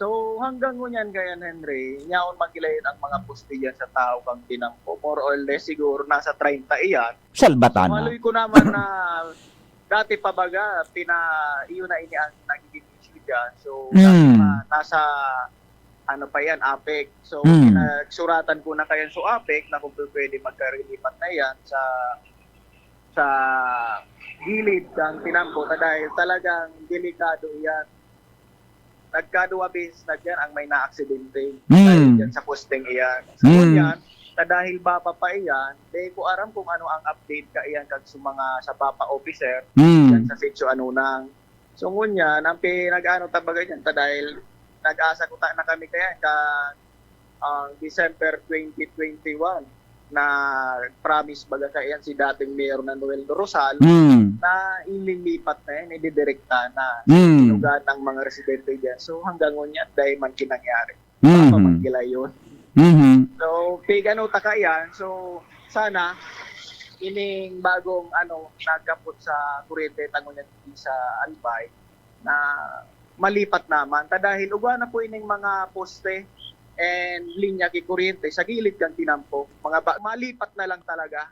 So hanggang ngunyan kayan Henry, nyaon magilayin ang mga poste diyan sa tao kang tinampo. More or less siguro nasa 30 iyan. Salbatan na. Maloy ko naman na dati pa baga iyon na ini ang nagiging issue diyan. So dati pa nasa ano pa yan, APEC. So pinagsuratan ko na kayan so APEC na kung pwede magkarilipat na yan sa gilid ng tinampo dahil talagang delikado yan. Nagkaduwa beses na dyan ang may na-aksidente dahil dyan sa posting iyan. So yan, dahil bapa pa iyan, di ko aram kung ano ang update ka iyan kag sa mga sa papa officer dyan sa Sitio Anunang. So ngunyan, ang pinag-ano tabaga dyan, dahil nag-asa ko na kami kaya December 2021 na promise baga kaya si dating Mayor na Noel Rosal na ililipat na yan, ididirekta na lugar ng mga residente dyan. So hanggang ngunyan, dahil man kinangyari. Papamagkila yun. So, pigano taka yan. So, sana ining bagong nagkapot sa kuryente tangunyan sa Albay na malipat naman. Dahil ugwa na po ining mga poste and linya ki kuryente sa gilid kang tinampo. Malipat na lang talaga